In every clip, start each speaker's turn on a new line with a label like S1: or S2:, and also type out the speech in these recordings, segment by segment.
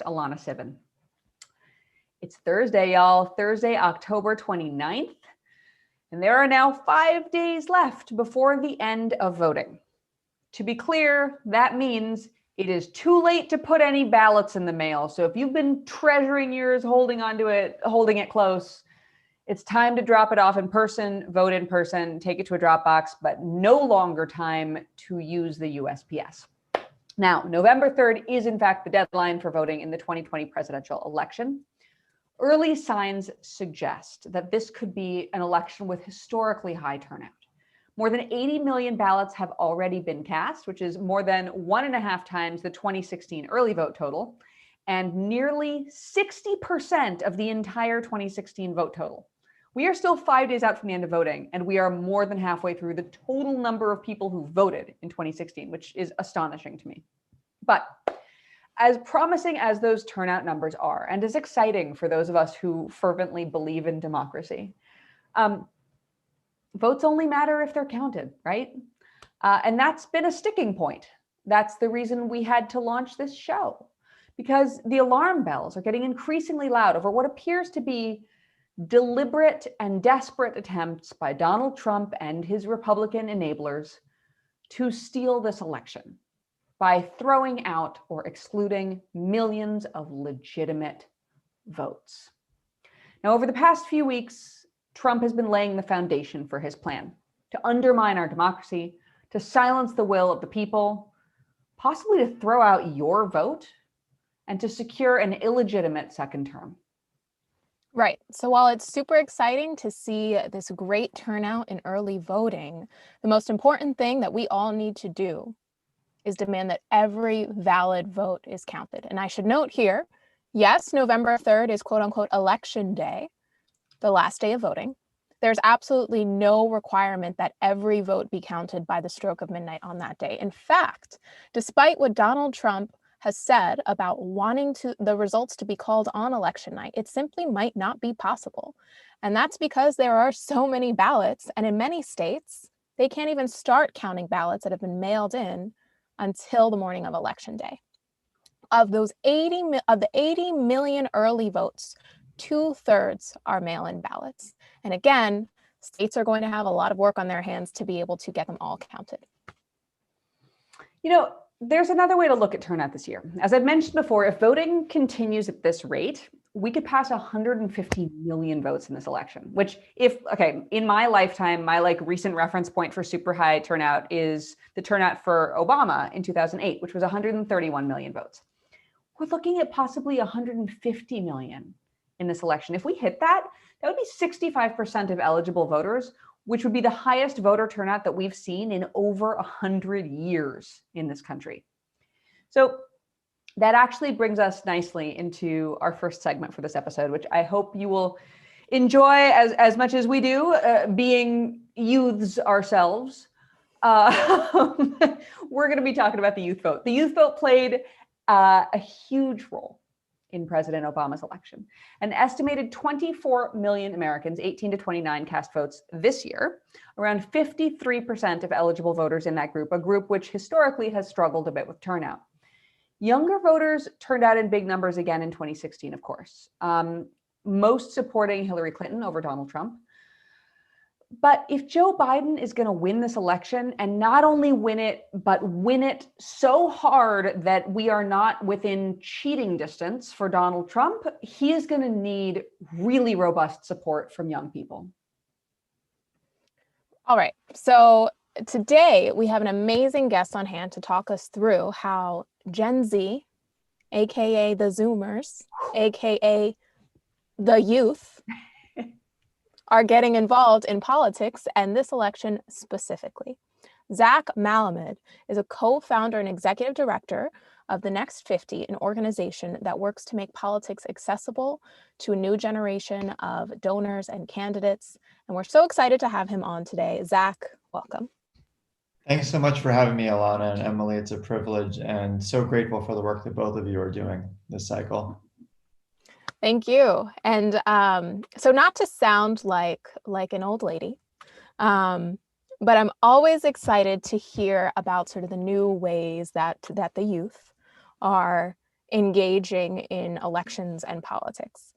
S1: Alana Sivan. It's Thursday, y'all. Thursday, October 29th. And there are now 5 days left before the end of voting. To be clear, that means it is too late to put any ballots in the mail. So if you've been treasuring yours, holding onto it, holding it close, it's time to drop it off in person, vote in person, take it to a drop box, but no longer time to use the USPS. Now, November 3rd is in fact the deadline for voting in the 2020 presidential election. Early signs suggest that this could be an election with historically high turnout. More than 80 million ballots have already been cast, which is more than 1.5 times the 2016 early vote total, and nearly 60% of the entire 2016 vote total. We are still 5 days out from the end of voting, and we are more than halfway through the total number of people who voted in 2016, which is astonishing to me. But as promising as those turnout numbers are, and as exciting for those of us who fervently believe in democracy, votes only matter if they're counted, right? And that's been a sticking point. That's the reason we had to launch this show, because the alarm bells are getting increasingly loud over what appears to be deliberate and desperate attempts by Donald Trump and his Republican enablers to steal this election by throwing out or excluding millions of legitimate votes. Now, over the past few weeks, Trump has been laying the foundation for his plan to undermine our democracy, to silence the will of the people, possibly to throw out your vote, and to secure an illegitimate second term.
S2: Right. So while it's super exciting to see this great turnout in early voting, the most important thing that we all need to do is demand that every valid vote is counted. And I should note here, yes, November 3rd is quote unquote election day, the last day of voting. There's absolutely no requirement that every vote be counted by the stroke of midnight on that day. In fact, despite what Donald Trump has said about wanting the results to be called on election night, it simply might not be possible. And that's because there are so many ballots, and in many states, they can't even start counting ballots that have been mailed in until the morning of election day. Of the 80 million early votes, 2/3 are mail-in ballots. And again, states are going to have a lot of work on their hands to be able to get them all counted.
S1: You know, there's another way to look at turnout this year. As I've mentioned before, if voting continues at this rate, we could pass 150 million votes in this election, which in my lifetime, my recent reference point for super high turnout is the turnout for Obama in 2008, which was 131 million votes. We're looking at possibly 150 million in this election. If we hit that, that would be 65% of eligible voters, which would be the highest voter turnout that we've seen in over 100 years in this country. So that actually brings us nicely into our first segment for this episode, which I hope you will enjoy as much as we do, being youths ourselves. We're going to be talking about the youth vote. The youth vote played a huge role in President Obama's election. An estimated 24 million Americans, 18 to 29, cast votes this year, around 53% of eligible voters in that group, a group which historically has struggled a bit with turnout. Younger voters turned out in big numbers again in 2016, of course, most supporting Hillary Clinton over Donald Trump. But if Joe Biden is going to win this election, and not only win it, but win it so hard that we are not within cheating distance for Donald Trump, he is going to need really robust support from young people.
S2: All right. So today we have an amazing guest on hand to talk us through how Gen Z, aka the Zoomers, aka the youth, are getting involved in politics and this election specifically. Zach Malamid is a co-founder and executive director of The Next 50, an organization that works to make politics accessible to a new generation of donors and candidates. And we're so excited to have him on today. Zach, welcome.
S3: Thanks so much for having me, Alana and Emily. It's a privilege, and so grateful for the work that both of you are doing this cycle.
S2: Thank you. And so not to sound like an old lady, but I'm always excited to hear about sort of the new ways that the youth are engaging in elections and politics.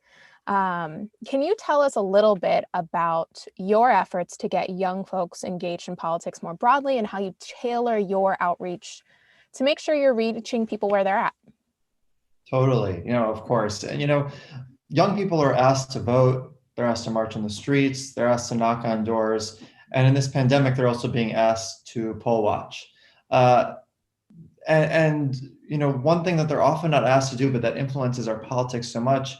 S2: Can you tell us a little bit about your efforts to get young folks engaged in politics more broadly and how you tailor your outreach to make sure you're reaching people where they're at?
S3: Totally, of course. And, young people are asked to vote, they're asked to march on the streets, they're asked to knock on doors. And in this pandemic, they're also being asked to poll watch. One thing that they're often not asked to do, but that influences our politics so much,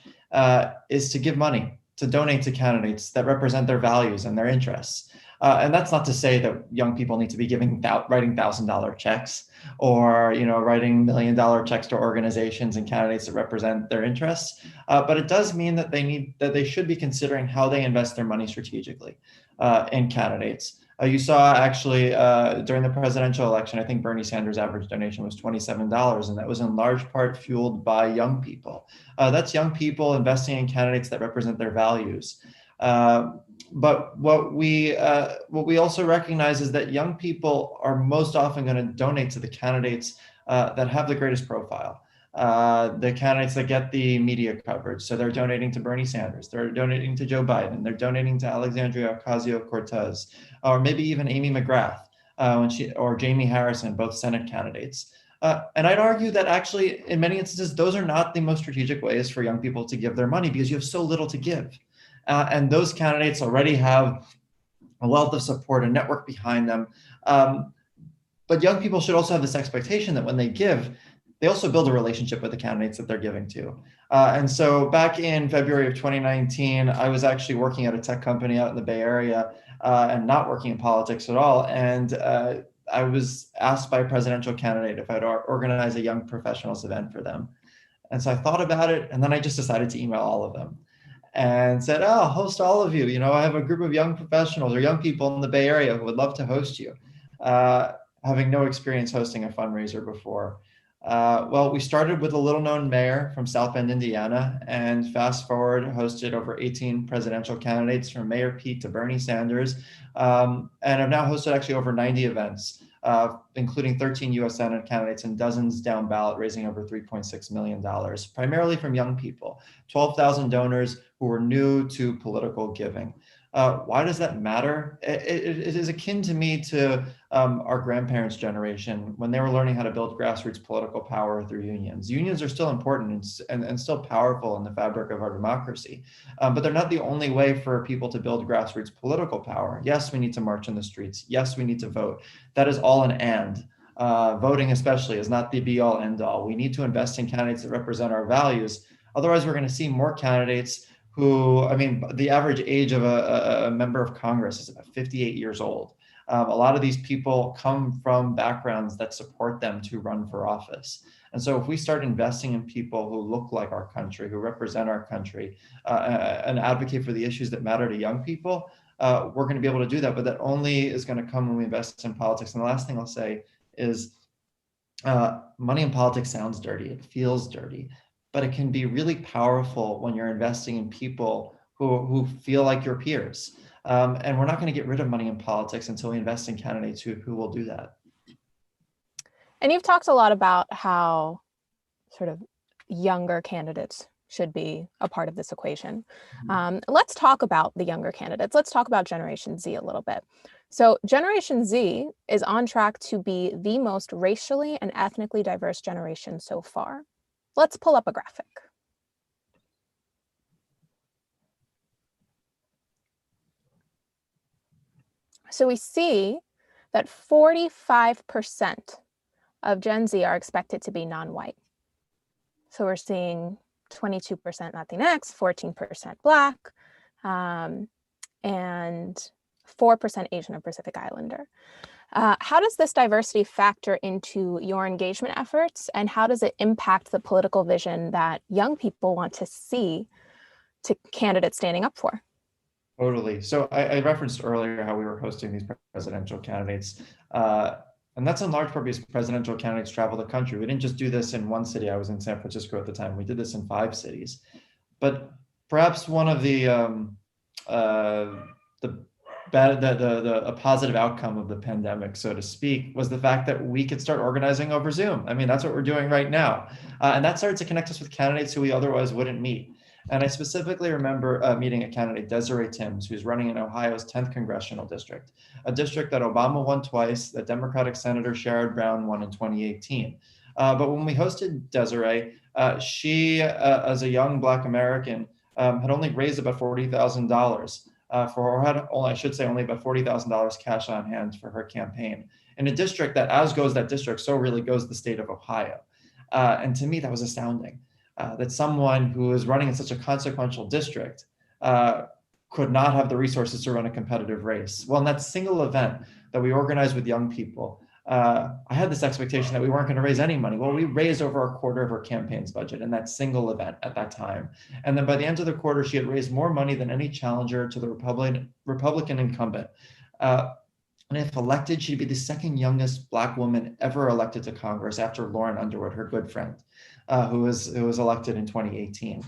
S3: is to give money, to donate to candidates that represent their values and their interests. And that's not to say that young people need to be writing $1,000 checks or writing $1 million checks to organizations and candidates that represent their interests. But it does mean that they should be considering how they invest their money strategically in candidates. You saw actually during the presidential election, I think Bernie Sanders' average donation was $27, and that was in large part fueled by young people. That's young people investing in candidates that represent their values. But what we also recognize is that young people are most often going to donate to the candidates that have the greatest profile. The candidates that get the media coverage. So they're donating to Bernie Sanders, they're donating to Joe Biden, they're donating to Alexandria Ocasio-Cortez, or maybe even Amy McGrath or Jamie Harrison, both Senate candidates. And I'd argue that actually, in many instances, those are not the most strategic ways for young people to give their money because you have so little to give. And those candidates already have a wealth of support and network behind them. But young people should also have this expectation that when they give, they also build a relationship with the candidates that they're giving to. And so back in February of 2019, I was actually working at a tech company out in the Bay Area and not working in politics at all. And I was asked by a presidential candidate if I'd organize a young professionals event for them. And so I thought about it, and then I just decided to email all of them and said, I'll host all of you. I have a group of young professionals or young people in the Bay Area who would love to host you, having no experience hosting a fundraiser before. Well, we started with a little known mayor from South Bend, Indiana, and fast forward, hosted over 18 presidential candidates from Mayor Pete to Bernie Sanders, and have now hosted actually over 90 events, including 13 US Senate candidates and dozens down ballot, raising over $3.6 million, primarily from young people, 12,000 donors who were new to political giving. Why does that matter? It is akin to me to our grandparents' generation when they were learning how to build grassroots political power through unions. Unions are still important and still powerful in the fabric of our democracy, but they're not the only way for people to build grassroots political power. Yes, we need to march in the streets. Yes, we need to vote. That is all an and. Voting especially is not the be-all, end-all. We need to invest in candidates that represent our values. Otherwise, we're going to see more candidates who, the average age of a member of Congress is about 58 years old. A lot of these people come from backgrounds that support them to run for office. And so if we start investing in people who look like our country, who represent our country, and advocate for the issues that matter to young people, we're going to be able to do that. But that only is going to come when we invest in politics. And the last thing I'll say is money in politics sounds dirty. It feels dirty. But it can be really powerful when you're investing in people who feel like your peers. And we're not going to get rid of money in politics until we invest in candidates who will do that.
S2: And you've talked a lot about how sort of younger candidates should be a part of this equation. Let's talk about the younger candidates. Let's talk about Generation Z a little bit. So Generation Z is on track to be the most racially and ethnically diverse generation so far. Let's pull up a graphic. So we see that 45% of Gen Z are expected to be non-white. So we're seeing 22% Latinx, 14% Black, and 4% Asian or Pacific Islander. How does this diversity factor into your engagement efforts, and how does it impact the political vision that young people want to see to candidates standing up for?
S3: Totally. So I referenced earlier how we were hosting these presidential candidates, and that's in large part because presidential candidates travel the country. We didn't just do this in one city. I was in San Francisco at the time. We did this in 5 cities. But perhaps one of the a positive outcome of the pandemic, so to speak, was the fact that we could start organizing over Zoom. I mean, that's what we're doing right now. And that started to connect us with candidates who we otherwise wouldn't meet. And I specifically remember meeting a candidate, Desiree Timms, who's running in Ohio's 10th congressional district, a district that Obama won twice, that Democratic Senator Sherrod Brown won in 2018. But when we hosted Desiree, she, as a young Black American, had only raised about $40,000 I should say only about $40,000 cash on hand for her campaign in a district that, as goes that district, so really goes the state of Ohio. And to me, that was astounding. That someone who is running in such a consequential district could not have the resources to run a competitive race. Well, in that single event that we organized with young people, I had this expectation that we weren't going to raise any money. Well, we raised over a quarter of her campaign's budget in that single event at that time. And then by the end of the quarter, she had raised more money than any challenger to the Republican incumbent. And if elected, she'd be the second youngest Black woman ever elected to Congress after Lauren Underwood, her good friend, who was elected in 2018.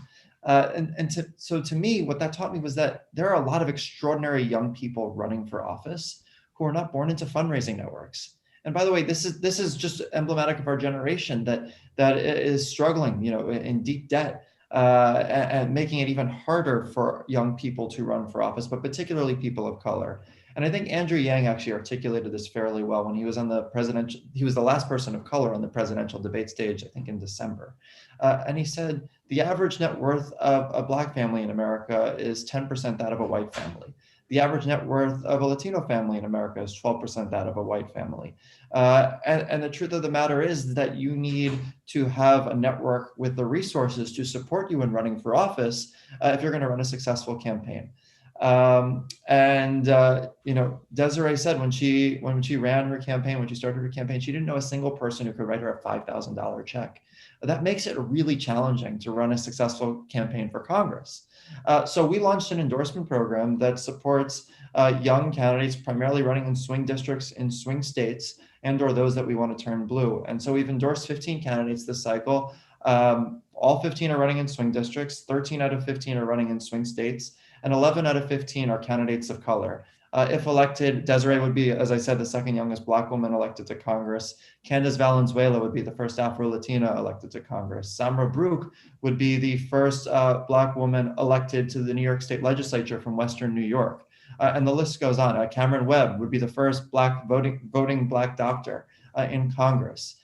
S3: So to me, what that taught me was that there are a lot of extraordinary young people running for office who are not born into fundraising networks. And by the way, this is just emblematic of our generation that is struggling, in deep debt, and making it even harder for young people to run for office, but particularly people of color. And I think Andrew Yang actually articulated this fairly well when he was he was the last person of color on the presidential debate stage, I think in December. And he said, the average net worth of a Black family in America is 10% that of a white family. The average net worth of a Latino family in America is 12% that of a white family. And the truth of the matter is that you need to have a network with the resources to support you in running for office if you're going to run a successful campaign. Desiree said when she ran her campaign, when she started her campaign, she didn't know a single person who could write her a $5,000 check. That makes it really challenging to run a successful campaign for Congress. So we launched an endorsement program that supports young candidates primarily running in swing districts in swing states and or those that we want to turn blue. And so we've endorsed 15 candidates this cycle. All 15 are running in swing districts, 13 out of 15 are running in swing states, and 11 out of 15 are candidates of color. If elected, Desiree would be, as I said, the second youngest Black woman elected to Congress. Candace Valenzuela would be the first Afro-Latina elected to Congress. Samra Brook would be the first Black woman elected to the New York State Legislature from Western New York. And the list goes on. Cameron Webb would be the first voting Black doctor in Congress.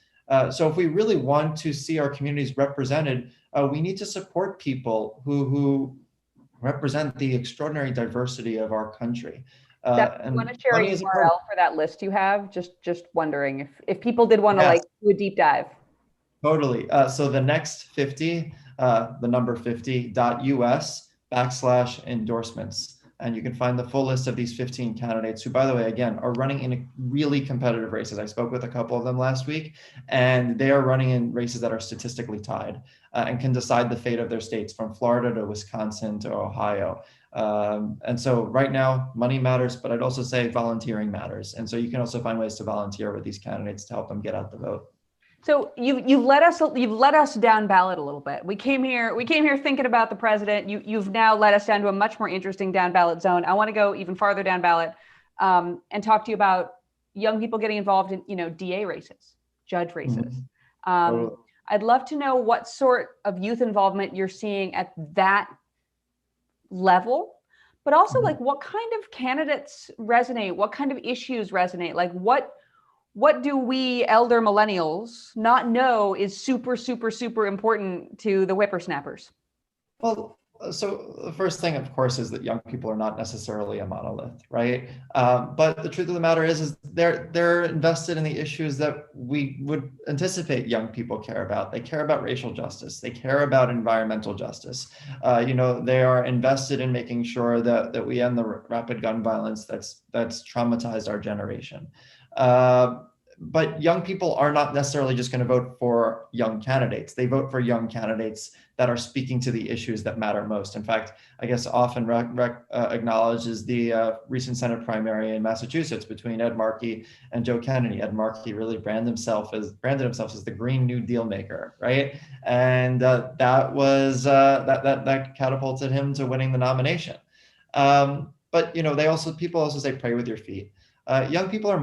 S3: So if we really want to see our communities represented, we need to support people who represent the extraordinary diversity of our country.
S1: Do you want to share a URL for that list you have? Just wondering if people did want to do a deep dive.
S3: Totally. So the next 50, the number 50.us/endorsements. And you can find the full list of these 15 candidates who, by the way, again, are running in really competitive races. I spoke with a couple of them last week, and they are running in races that are statistically tied and can decide the fate of their states from Florida to Wisconsin to Ohio. And so right now, money matters, but I'd also say volunteering matters. And so you can also find ways to volunteer with these candidates to help them get out the vote.
S1: So you've led us down ballot a little bit. We came here thinking about the president. You've now led us down to a much more interesting down ballot zone. I want to go even farther down ballot and talk to you about young people getting involved in DA races, judge races. Mm-hmm. I'd love to know what sort of youth involvement you're seeing at that level, but also mm-hmm. like what kind of candidates resonate, what kind of issues resonate, like what do we elder millennials not know is super, super, super important to the whippersnappers? Well,
S3: so the first thing, of course, is that young people are not necessarily a monolith, right? But the truth of the matter is they're invested in the issues that we would anticipate young people care about. They care about racial justice. They care about environmental justice. They are invested in making sure that we end the rapid gun violence that's traumatized our generation. But young people are not necessarily just going to vote for young candidates. They vote for young candidates that are speaking to the issues that matter most. In fact, I guess often acknowledges the recent Senate primary in Massachusetts between Ed Markey and Joe Kennedy. Ed Markey really branded himself as the Green New Deal maker, right? And that catapulted him to winning the nomination. But people also say pray with your feet. Young people are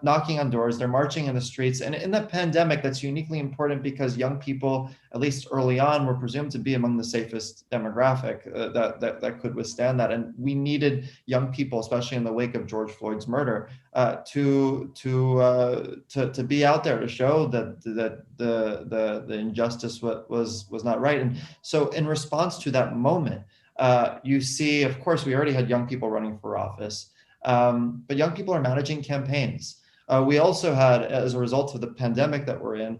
S3: knocking on doors. They're marching in the streets. And in the pandemic, that's uniquely important because young people, at least early on, were presumed to be among the safest demographic that could withstand that. And we needed young people, especially in the wake of George Floyd's murder, to be out there to show that the injustice was not right. And so, in response to that moment, you see, of course, we already had young people running for office. But young people are managing campaigns. We also had, as a result of the pandemic that we're in,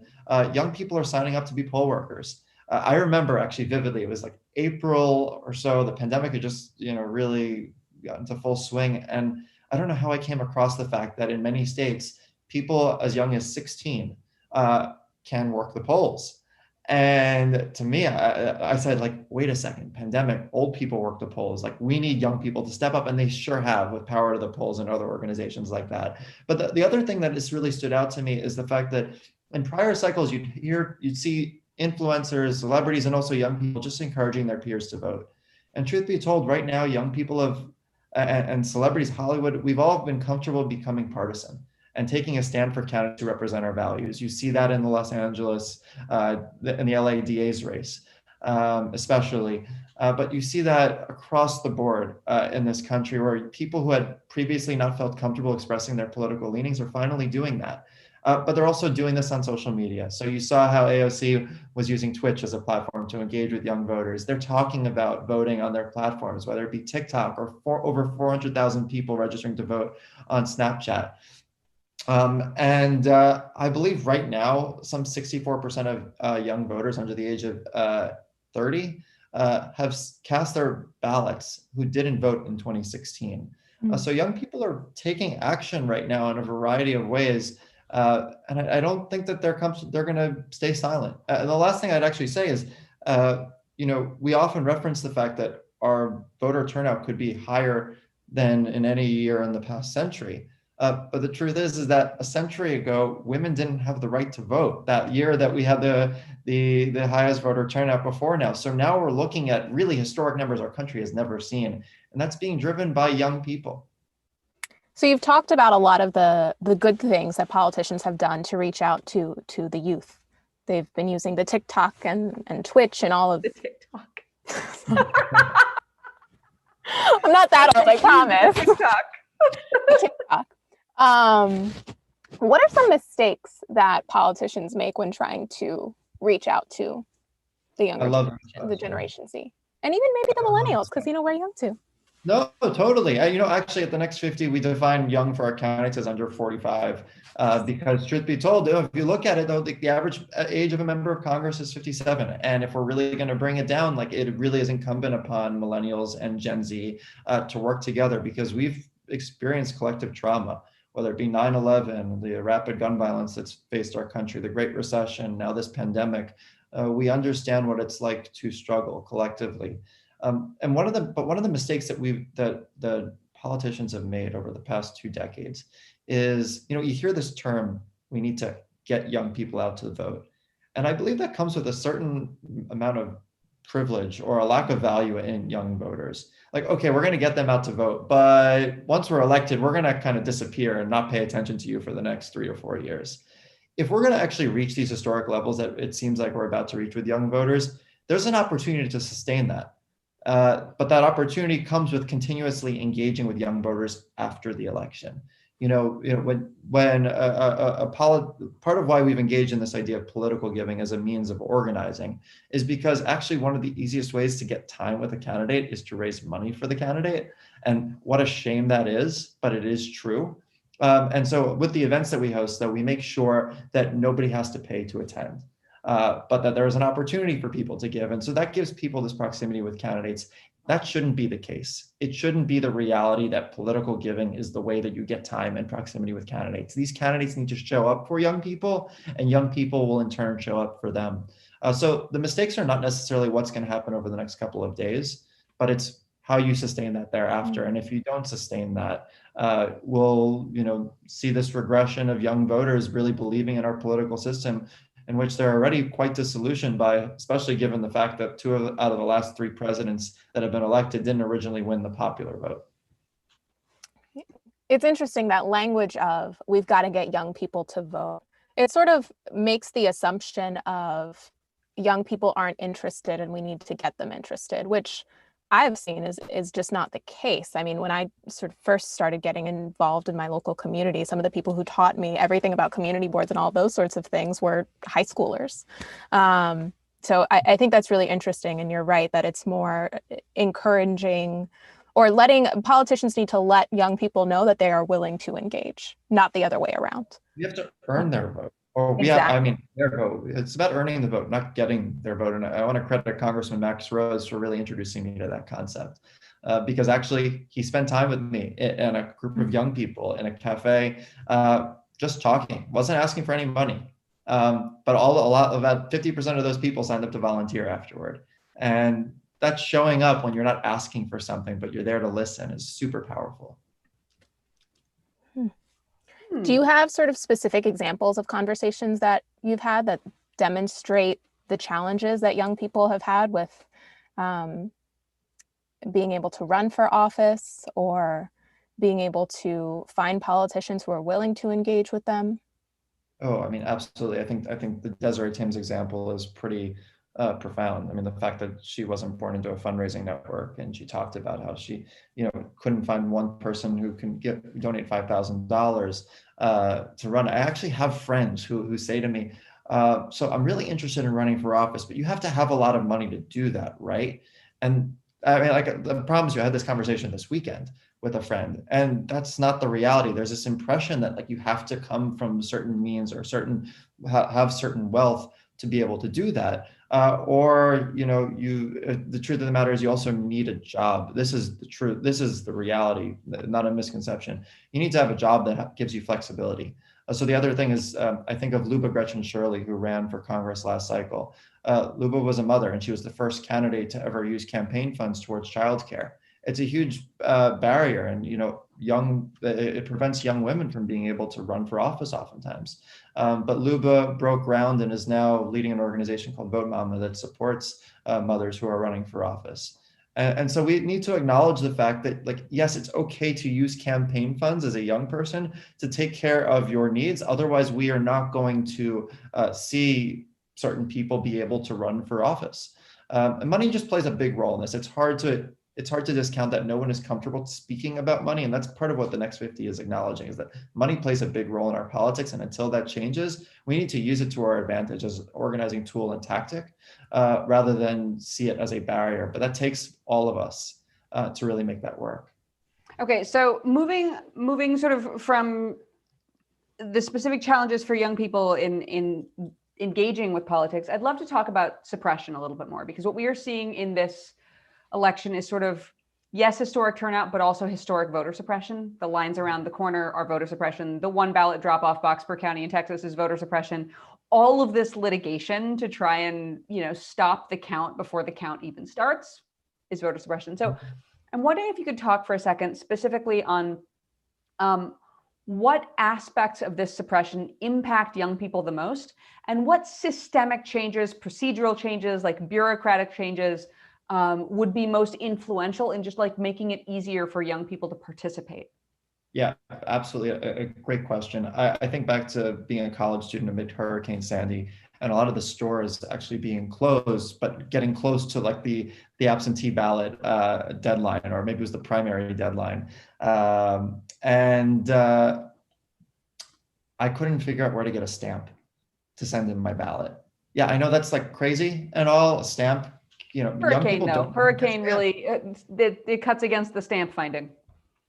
S3: young people are signing up to be poll workers. I remember actually vividly, it was like April or so, the pandemic had just, really got into full swing. And I don't know how I came across the fact that in many states, people as young as 16 can work the polls. And to me, I said, like, wait a second, pandemic, old people work the polls. Like, we need young people to step up, and they sure have with Power to the Polls and other organizations like that. But the other thing that has really stood out to me is the fact that in prior cycles, you'd see influencers, celebrities, and also young people just encouraging their peers to vote. And truth be told, right now, young people and celebrities, Hollywood, we've all been comfortable becoming partisan and taking a stand for candidates who represent our values. You see that in the Los Angeles, in the LA DA's race, especially. But you see that across the board in this country, where people who had previously not felt comfortable expressing their political leanings are finally doing that. But they're also doing this on social media. So you saw how AOC was using Twitch as a platform to engage with young voters. They're talking about voting on their platforms, whether it be TikTok or over 400,000 people registering to vote on Snapchat. I believe right now, some 64% of young voters under the age of 30 have cast their ballots who didn't vote in 2016. So young people are taking action right now in a variety of ways. And I don't think that they're going to stay silent. And the last thing I'd actually say is, we often reference the fact that our voter turnout could be higher than in any year in the past century. But the truth is that a century ago, women didn't have the right to vote that year that we had the highest voter turnout before now. So now we're looking at really historic numbers our country has never seen. And that's being driven by young people.
S2: So you've talked about a lot of the good things that politicians have done to reach out to the youth. They've been using the TikTok and Twitch and all of
S1: the TikTok.
S2: I'm not that old, I promise.
S1: TikTok.
S2: What are some mistakes that politicians make when trying to reach out to the younger generation, the Generation Z, and even maybe the millennials, because we're young too?
S3: No, totally. Actually, at the Next 50, we define young for our candidates as under 45, because truth be told, if you look at it, though, the average age of a member of Congress is 57. And if we're really going to bring it down, like, it really is incumbent upon millennials and Gen Z to work together, because we've experienced collective trauma, whether it be 9/11, the rapid gun violence that's faced our country, the Great Recession, now this pandemic. We understand what it's like to struggle collectively. And one of the mistakes that the politicians have made over the past 2 decades is, you hear this term, we need to get young people out to vote. And I believe that comes with a certain amount of privilege or a lack of value in young voters. Like, okay, we're going to get them out to vote, but once we're elected, we're going to kind of disappear and not pay attention to you for the next 3 or 4 years. If we're going to actually reach these historic levels that it seems like we're about to reach with young voters, there's an opportunity to sustain that. But that opportunity comes with continuously engaging with young voters after the election. When part of why we've engaged in this idea of political giving as a means of organizing is because actually one of the easiest ways to get time with a candidate is to raise money for the candidate. And what a shame that is, but it is true. And so with the events that we host, though, we make sure that nobody has to pay to attend. But that there is an opportunity for people to give. And so that gives people this proximity with candidates. That shouldn't be the case. It shouldn't be the reality that political giving is the way that you get time and proximity with candidates. These candidates need to show up for young people, and young people will in turn show up for them. So the mistakes are not necessarily what's going to happen over the next couple of days, but it's how you sustain that thereafter. And if you don't sustain that, we'll see this regression of young voters really believing in our political system, in which they're already quite disillusioned by, especially given the fact that 2 out of the last 3 presidents that have been elected didn't originally win the popular vote.
S2: It's interesting that language of we've got to get young people to vote. It sort of makes the assumption of young people aren't interested and we need to get them interested, which I've seen is just not the case. I mean, when I sort of first started getting involved in my local community, some of the people who taught me everything about community boards and all those sorts of things were high schoolers. So I think that's really interesting. And you're right that it's more encouraging or letting politicians need to let young people know that they are willing to engage, not the other way around.
S3: You have to earn their vote. Or I mean, their vote. It's about earning the vote, not getting their vote. And I want to credit Congressman Max Rose for really introducing me to that concept. Because actually, he spent time with me and a group of young people in a cafe, just talking. Wasn't asking for any money. But about 50% of those people signed up to volunteer afterward. And that's showing up when you're not asking for something, but you're there to listen is super powerful.
S2: Do you have sort of specific examples of conversations that you've had that demonstrate the challenges that young people have had with being able to run for office or being able to find politicians who are willing to engage with them?
S3: Oh, I mean, absolutely. I think the Desiree Timms example is pretty profound. I mean, the fact that she wasn't born into a fundraising network, and she talked about how she, couldn't find one person who can donate $5,000 to run. I actually have friends who say to me, "So I'm really interested in running for office, but you have to have a lot of money to do that, right?" And I mean, like, I promise you, I had this conversation this weekend with a friend, and that's not the reality. There's this impression that like you have to come from certain means or have certain wealth to be able to do that. The truth of the matter is you also need a job. This is the truth. This is the reality, not a misconception. You need to have a job that gives you flexibility. So the other thing is, I think of Luba Gretchen Shirley, who ran for Congress last cycle. Luba was a mother, and she was the first candidate to ever use campaign funds towards childcare. It's a huge barrier, and it prevents young women from being able to run for office oftentimes. But Luba broke ground and is now leading an organization called Vote Mama that supports mothers who are running for office. And so we need to acknowledge the fact that, like, yes, it's okay to use campaign funds as a young person to take care of your needs. Otherwise, we are not going to see certain people be able to run for office. And money just plays a big role in this. It's hard to discount that no one is comfortable speaking about money. And that's part of what the Next 50 is acknowledging, is that money plays a big role in our politics. And until that changes, we need to use it to our advantage as an organizing tool and tactic, rather than see it as a barrier. But that takes all of us to really make that work.
S1: Okay, so moving sort of from the specific challenges for young people in engaging with politics, I'd love to talk about suppression a little bit more, because what we are seeing in this election is sort of, yes, historic turnout, but also historic voter suppression. The lines around the corner are voter suppression. The one ballot drop-off box per county in Texas is voter suppression. All of this litigation to try and, stop the count before the count even starts is voter suppression. So I'm wondering if you could talk for a second specifically on what aspects of this suppression impact young people the most, and what systemic changes, procedural changes, like bureaucratic changes, would be most influential in just like making it easier for young people to participate?
S3: Yeah, absolutely. A great question. I think back to being a college student amid Hurricane Sandy, and a lot of the stores actually being closed, but getting close to like the absentee ballot deadline, or maybe it was the primary deadline. I couldn't figure out where to get a stamp to send in my ballot. Yeah, I know that's like crazy and all, a stamp.
S1: Hurricane really, it cuts against the stamp finding.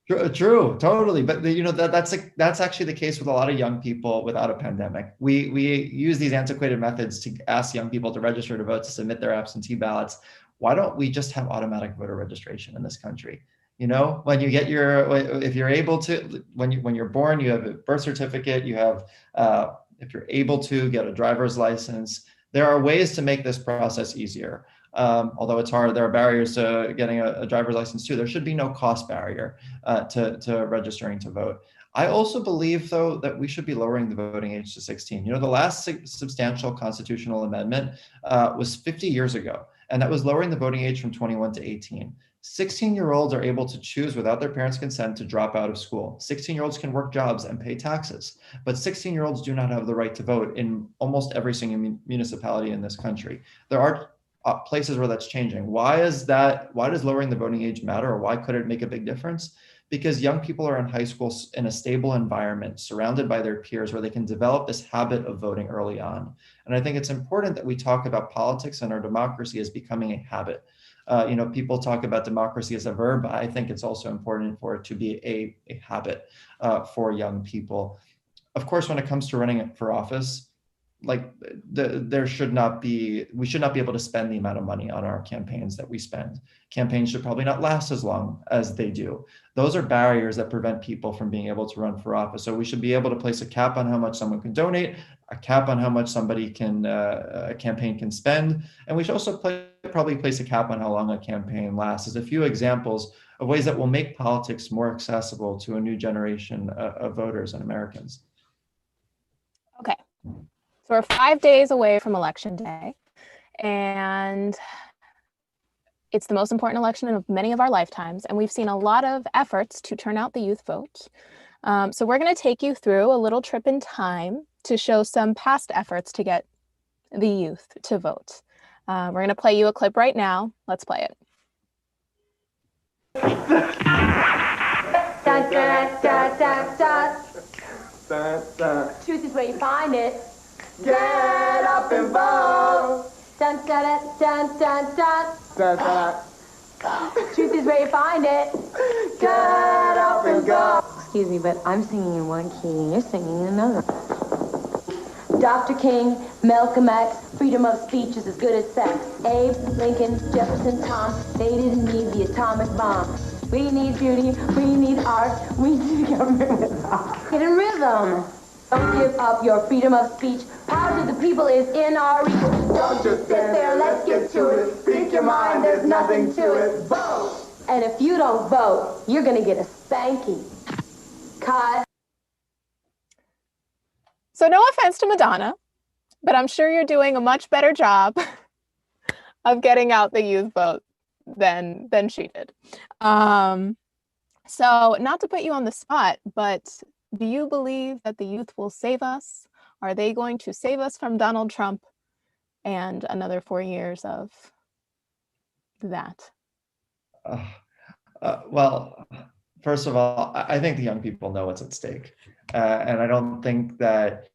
S3: True, totally. But that's actually the case with a lot of young people without a pandemic. We use these antiquated methods to ask young people to register to vote, to submit their absentee ballots. Why don't we just have automatic voter registration in this country? When you get if you're able to, when you're born, you have a birth certificate, you have, if you're able to get a driver's license, there are ways to make this process easier. Although it's hard, there are barriers to getting a driver's license too. There should be no cost barrier to registering to vote. I also believe, though, that we should be lowering the voting age to 16. The last substantial constitutional amendment was 50 years ago. and that was lowering the voting age from 21 to 18. 16-year-olds are able to choose without their parents' consent to drop out of school. 16-year-olds can work jobs and pay taxes, but 16-year-olds do not have the right to vote in almost every single municipality in this country. There are places where that's changing. Why does lowering the voting age matter, or why could it make a big difference? Because young people are in high school in a stable environment, surrounded by their peers, where they can develop this habit of voting early on. And I think it's important that we talk about politics and our democracy as becoming a habit. People talk about democracy as a verb. I think it's also important for it to be a habit for young people. Of course, when it comes to running for office, we should not be able to spend the amount of money on our campaigns that we spend. Campaigns should probably not last as long as they do. Those are barriers that prevent people from being able to run for office. So we should be able to place a cap on how much someone can donate, a cap on how much a campaign can spend. And we should also probably place a cap on how long a campaign lasts. As a few examples of ways that will make politics more accessible to a new generation of voters and Americans.
S2: Okay. So we're 5 days away from Election Day, and it's the most important election of many of our lifetimes, and we've seen a lot of efforts to turn out the youth vote. So we're going to take you through a little trip in time to show some past efforts to get the youth to vote. We're going to play you a clip right now. Let's play it.
S4: Dun, dun, dun, dun, dun. Truth is where you find it. Get up and vote. Dun, dun, dun, dun, dun, dun. Truth is where you find it. Get up and go. Excuse me, but I'm singing in one key and you're singing in another. Dr. King, Malcolm X, freedom of speech is as good as sex. Abe, Lincoln, Jefferson, Tom, they didn't need the atomic bomb. We need beauty, we need art, we need government with art. Get in rhythm. Don't give up your freedom of speech. Power to the people is in our reach. Don't just sit there, let's get to it. Speak your mind, there's nothing to it. Vote! And if you don't vote, you're gonna get a spanking. Cut.
S2: So no offense to Madonna, but I'm sure you're doing a much better job of getting out the youth vote than she did. So not to put you on the spot, but do you believe that the youth will save us? Are they going to save us from Donald Trump and another 4 years of that?
S3: Well, first of all, I think the young people know what's at stake. And I don't think that,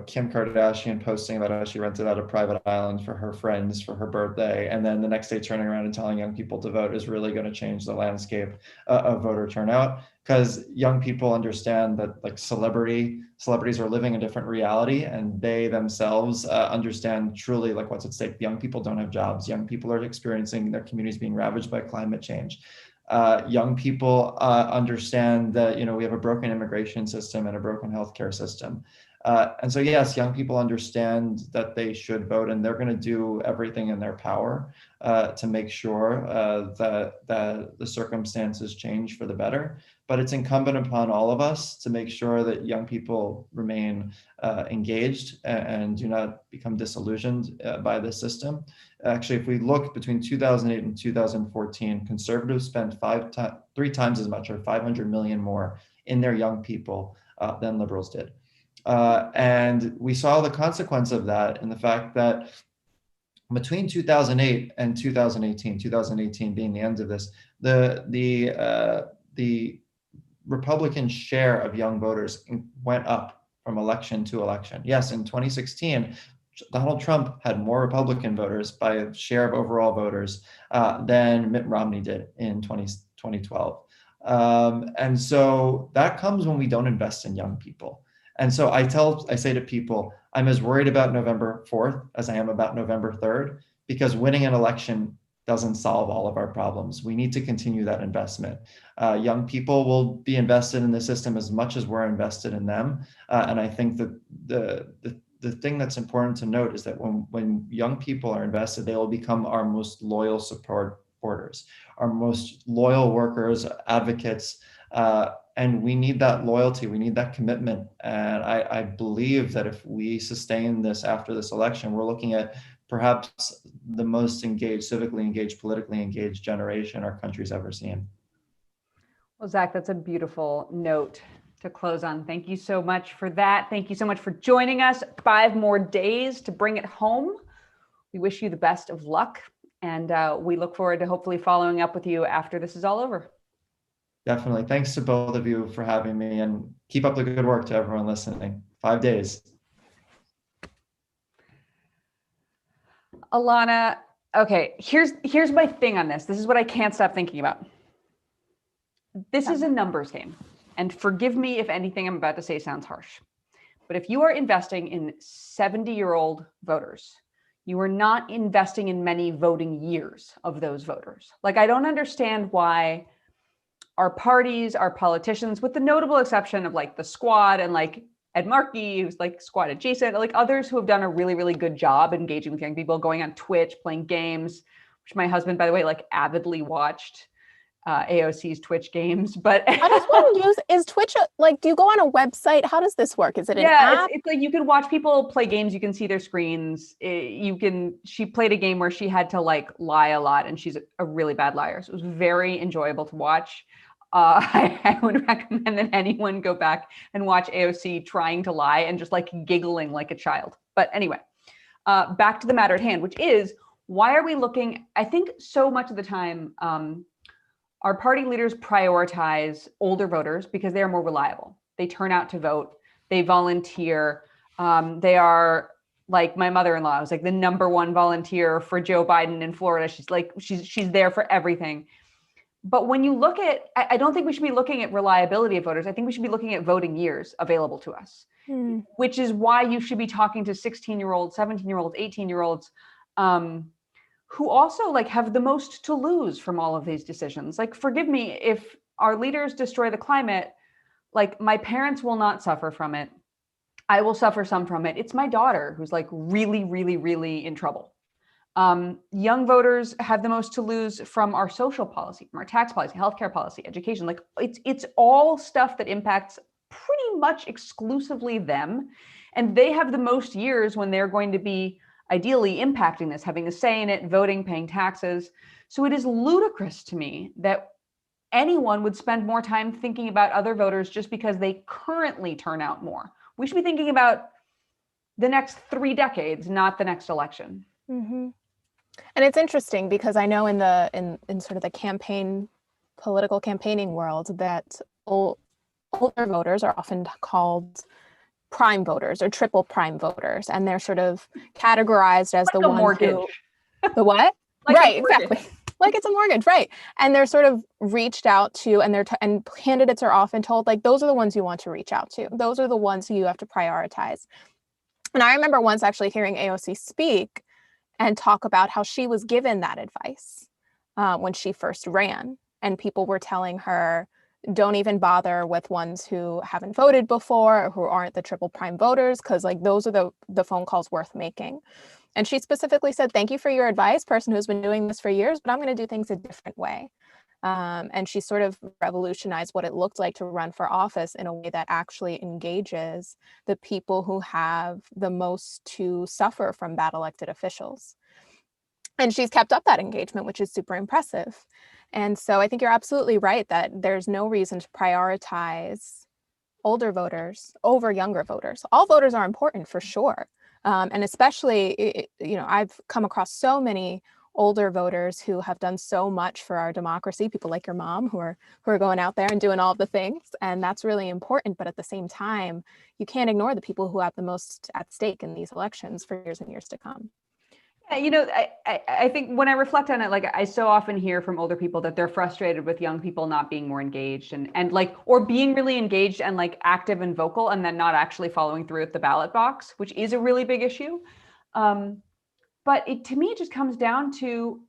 S3: Kim Kardashian posting about how she rented out a private island for her friends for her birthday, and then the next day turning around and telling young people to vote is really going to change the landscape of voter turnout. Because young people understand that celebrities are living a different reality, and they themselves understand truly what's at stake. Young people don't have jobs. Young people are experiencing their communities being ravaged by climate change. Young people understand that we have a broken immigration system and a broken healthcare system. And so, yes, young people understand that they should vote, and they're going to do everything in their power to make sure that the circumstances change for the better. But it's incumbent upon all of us to make sure that young people remain engaged and do not become disillusioned by the system. Actually, if we look between 2008 and 2014, conservatives spent 3 times as much, or 500 million more, in their young people than liberals did. And we saw the consequence of that in the fact that between 2008 and 2018 being the end of this, the Republican share of young voters went up from election to election. Yes, in 2016, Donald Trump had more Republican voters by a share of overall voters than Mitt Romney did in 2012. And so that comes when we don't invest in young people. And so I say to people, I'm as worried about November 4th as I am about November 3rd, because winning an election doesn't solve all of our problems. We need to continue that investment. Young people will be invested in the system as much as we're invested in them. And I think that the thing that's important to note is that when young people are invested, they will become our most loyal supporters, our most loyal workers, advocates, and we need that loyalty. We need that commitment. And I believe that if we sustain this after this election, we're looking at perhaps the most engaged, civically engaged, politically engaged generation our country's ever seen.
S1: Well, Zach, that's a beautiful note to close on. Thank you so much for that. Thank you so much for joining us. 5 more days to bring it home. We wish you the best of luck, and we look forward to hopefully following up with you after this is all over.
S3: Definitely. Thanks to both of you for having me, and keep up the good work to everyone listening. 5 days.
S1: Alana, okay, here's my thing on this. This is what I can't stop thinking about. This is a numbers game. And forgive me if anything I'm about to say sounds harsh. But if you are investing in 70-year-old voters, you are not investing in many voting years of those voters. Like, I don't understand why our parties, our politicians, with the notable exception of like the Squad and like Ed Markey, who's like Squad adjacent, like others who have done a really, really good job engaging with young people, going on Twitch, playing games, which my husband, by the way, like avidly watched AOC's Twitch games. But
S2: how does one use, is Twitch, like, do you go on a website? How does this work? Is it an app?
S1: It's like you can watch people play games. You can see their screens. She played a game where she had to like lie a lot, and she's a really bad liar. So it was very enjoyable to watch. I would recommend that anyone go back and watch AOC trying to lie and just like giggling like a child. But anyway, back to the matter at hand, which is, why are we looking, I think so much of the time, our party leaders prioritize older voters because they are more reliable. They turn out to vote. They volunteer. They are, like, my mother-in-law was like the #1 volunteer for Joe Biden in Florida. She's there for everything. But when you look at, I don't think we should be looking at reliability of voters. I think we should be looking at voting years available to us, which is why you should be talking to 16-year-olds, 17-year-olds, 18-year-olds, who also like have the most to lose from all of these decisions. Like, forgive me, if our leaders destroy the climate, like, my parents will not suffer from it. I will suffer some from it. It's my daughter who's like really, really, really in trouble. Young voters have the most to lose from our social policy, from our tax policy, healthcare policy, education. Like, it's all stuff that impacts pretty much exclusively them. And they have the most years when they're going to be ideally impacting this, having a say in it, voting, paying taxes. So it is ludicrous to me that anyone would spend more time thinking about other voters just because they currently turn out more. We should be thinking about the next 3 decades, not the next election.
S2: Mm-hmm. And it's interesting because I know in sort of the political campaigning world, that older voters are often called prime voters or triple prime voters, and they're sort of categorized as
S1: like
S2: the
S1: ones
S2: mortgage.
S1: Who,
S2: the what?
S1: Like
S2: right, exactly. Like it's a mortgage, right? And they're sort of reached out to, and and candidates are often told, like, those are the ones you want to reach out to. Those are the ones who you have to prioritize. And I remember once actually hearing AOC speak and talk about how she was given that advice when she first ran. And people were telling her, don't even bother with ones who haven't voted before or who aren't the triple prime voters, because like those are the phone calls worth making. And she specifically said, thank you for your advice, person who's been doing this for years, but I'm going to do things a different way. And she sort of revolutionized what it looked like to run for office in a way that actually engages the people who have the most to suffer from bad elected officials. And she's kept up that engagement, which is super impressive. And so I think you're absolutely right that there's no reason to prioritize older voters over younger voters. All voters are important for sure. And especially, I've come across so many older voters who have done so much for our democracy, people like your mom who are going out there and doing all of the things. And that's really important. But at the same time, you can't ignore the people who have the most at stake in these elections for years and years to come.
S1: Yeah, I think when I reflect on it, like, I so often hear from older people that they're frustrated with young people not being more engaged and like, or being really engaged and like active and vocal and then not actually following through at the ballot box, which is a really big issue. But to me, it just comes down to,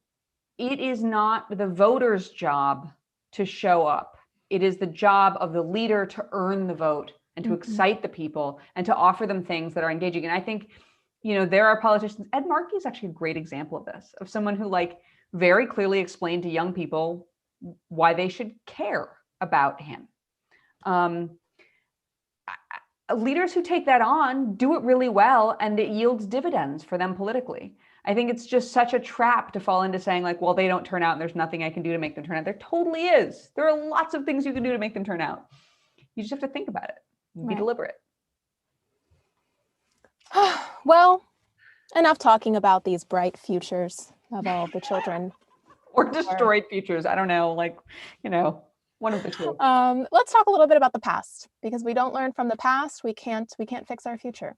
S1: it is not the voter's job to show up. It is the job of the leader to earn the vote and to excite the people and to offer them things that are engaging. And I think, there are politicians. Ed Markey is actually a great example of this, of someone who like very clearly explained to young people why they should care about him. Leaders who take that on do it really well, and it yields dividends for them politically. I think it's just such a trap to fall into saying like, well, they don't turn out and there's nothing I can do to make them turn out. There totally is. There are lots of things you can do to make them turn out. You just have to think about it, be deliberate.
S2: Well, enough talking about these bright futures of all the children.
S1: Or destroyed futures. I don't know, like, one of the two.
S2: Let's talk a little bit about the past, because we don't learn from the past, we can't fix our future.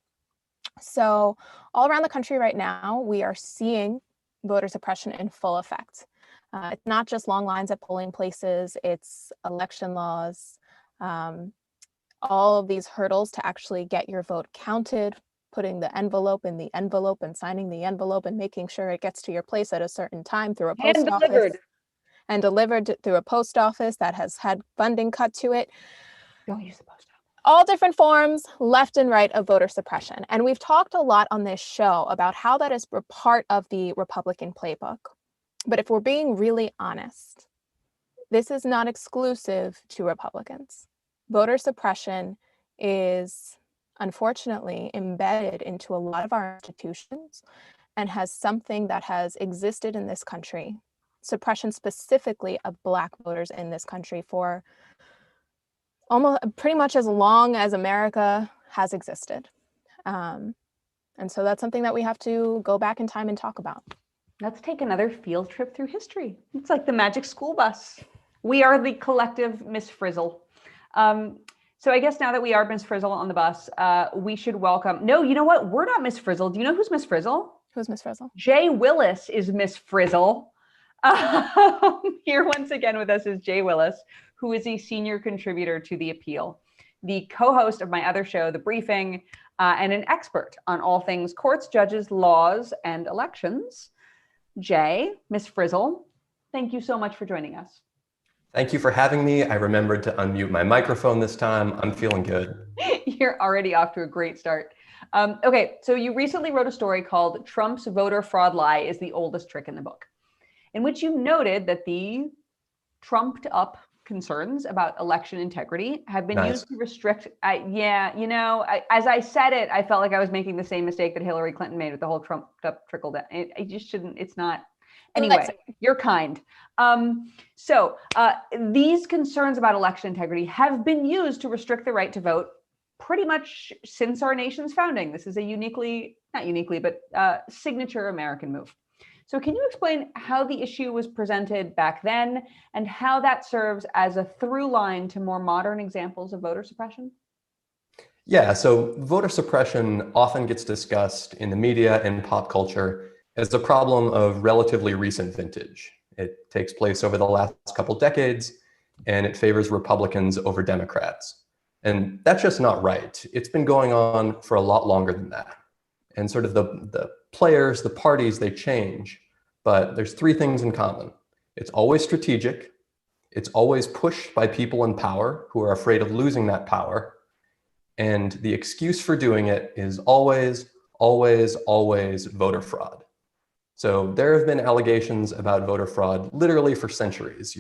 S2: So all around the country right now, we are seeing voter suppression in full effect. It's not just long lines at polling places, it's election laws, all of these hurdles to actually get your vote counted, putting the envelope in the envelope and signing the envelope and making sure it gets to your place at a certain time through a post office. And delivered through a post office that has had funding cut to it.
S1: Don't use the post office.
S2: All different forms, left and right, of voter suppression. And we've talked a lot on this show about how that is a part of the Republican playbook. But if we're being really honest, this is not exclusive to Republicans. Voter suppression is unfortunately embedded into a lot of our institutions and has something that has existed in this country, suppression specifically of Black voters in this country, for almost pretty much as long as America has existed. And so that's something that we have to go back in time and talk about.
S1: Let's take another field trip through history. It's like the magic school bus. We are the collective Miss Frizzle. So I guess now that we are Miss Frizzle on the bus, we should welcome, no, you know what? We're not Miss Frizzle. Do you know who's Miss Frizzle?
S2: Who's Miss Frizzle?
S1: Jay Willis is Miss Frizzle. Here once again with us is Jay Willis, who is a senior contributor to The Appeal, the co-host of my other show, The Briefing, and an expert on all things courts, judges, laws, and elections. Jay, Miss Frizzle, thank you so much for joining us.
S5: Thank you for having me. I remembered to unmute my microphone this time. I'm feeling good.
S1: You're already off to a great start. Okay, so you recently wrote a story called Trump's Voter Fraud Lie is the Oldest Trick in the Book, in which you noted that the trumped up concerns about election integrity have been used to restrict. As I said it, I felt like I was making the same mistake that Hillary Clinton made with the whole trumped up trickle down. It just shouldn't, it's not. Anyway, you're kind. So these concerns about election integrity have been used to restrict the right to vote pretty much since our nation's founding. This is a signature American move. So can you explain how the issue was presented back then and how that serves as a through line to more modern examples of voter suppression?
S5: Yeah, so voter suppression often gets discussed in the media and pop culture as a problem of relatively recent vintage. It takes place over the last couple decades, and it favors Republicans over Democrats. And that's just not right. It's been going on for a lot longer than that. And sort of the players, the parties, they change, but there's three things in common. It's always strategic, it's always pushed by people in power who are afraid of losing that power, and the excuse for doing it is always, always, always voter fraud. So there have been allegations about voter fraud literally for centuries.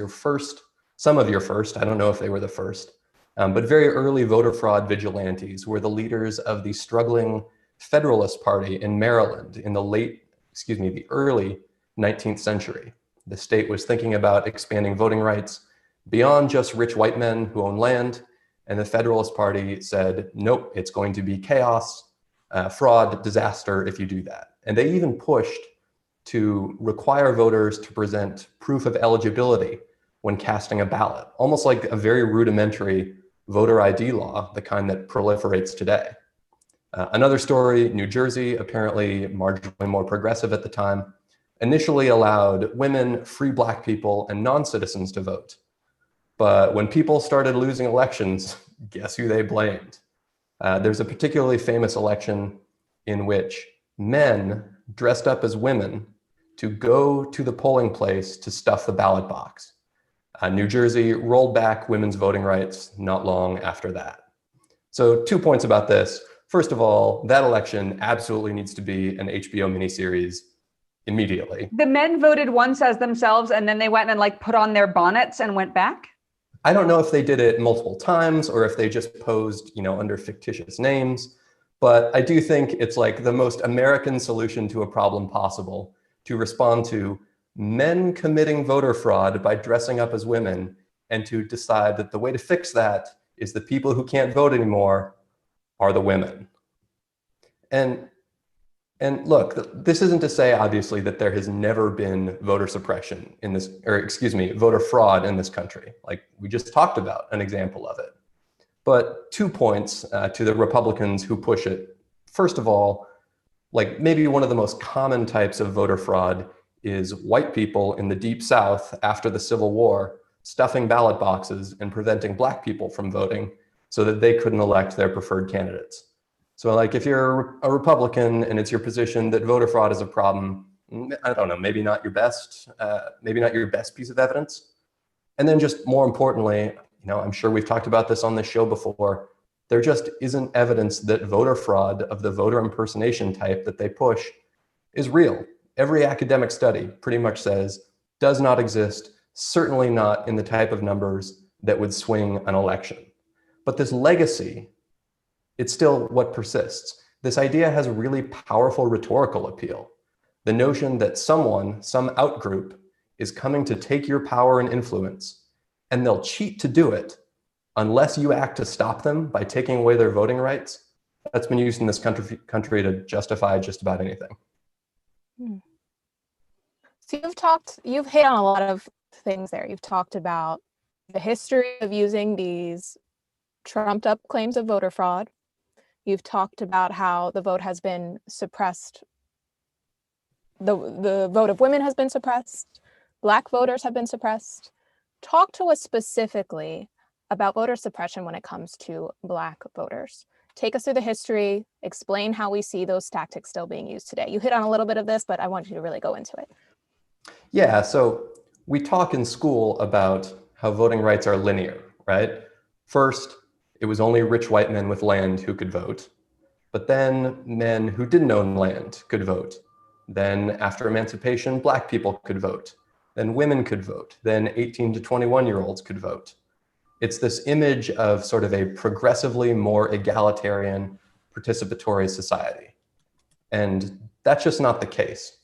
S5: Some of your first, I don't know if they were the first, but very early voter fraud vigilantes were the leaders of the struggling Federalist Party in Maryland in the early 19th century. The state was thinking about expanding voting rights beyond just rich white men who own land, and the Federalist Party said, nope, it's going to be chaos, fraud, disaster if you do that. And they even pushed to require voters to present proof of eligibility when casting a ballot, almost like a very rudimentary voter ID law, the kind that proliferates today. Another story, New Jersey, apparently marginally more progressive at the time, initially allowed women, free Black people, and non-citizens to vote. But when people started losing elections, guess who they blamed? There's a particularly famous election in which men dressed up as women to go to the polling place to stuff the ballot box. New Jersey rolled back women's voting rights not long after that. So 2 points about this. First of all, that election absolutely needs to be an HBO miniseries immediately.
S1: The men voted once as themselves and then they went and put on their bonnets and went back?
S5: I don't know if they did it multiple times or if they just posed, under fictitious names, But I do think it's like the most American solution to a problem possible to respond to men committing voter fraud by dressing up as women, and to decide that the way to fix that is the people who can't vote anymore are the women. And look, this isn't to say, obviously, that there has never been voter suppression in this, or excuse me, voter fraud in this country. Like we just talked about an example of it. But 2 points to the Republicans who push it. First of all, like maybe one of the most common types of voter fraud is white people in the Deep South after the Civil War stuffing ballot boxes and preventing Black people from voting so that they couldn't elect their preferred candidates. So like if you're a Republican and it's your position that voter fraud is a problem, I don't know, maybe not your best piece of evidence. And then just more importantly, I'm sure we've talked about this on this show before, there just isn't evidence that voter fraud of the voter impersonation type that they push is real. Every academic study pretty much says does not exist, certainly not in the type of numbers that would swing an election. But this legacy, it's still what persists. This idea has a really powerful rhetorical appeal. The notion that someone, some outgroup, is coming to take your power and influence, and they'll cheat to do it unless you act to stop them by taking away their voting rights. That's been used in this country to justify just about anything.
S2: So you've hit on a lot of things there. You've talked about the history of using these trumped up claims of voter fraud. You've talked about how the vote has been suppressed. The vote of women has been suppressed. Black voters have been suppressed. Talk to us specifically about voter suppression when it comes to Black voters. Take us through the history, explain how we see those tactics still being used today. You hit on a little bit of this, but I want you to really go into it.
S5: Yeah, so we talk in school about how voting rights are linear, right? First, it was only rich white men with land who could vote. But then men who didn't own land could vote. Then after emancipation, Black people could vote. Then women could vote. Then 18 to 21-year-olds could vote. It's this image of sort of a progressively more egalitarian, participatory society. And that's just not the case.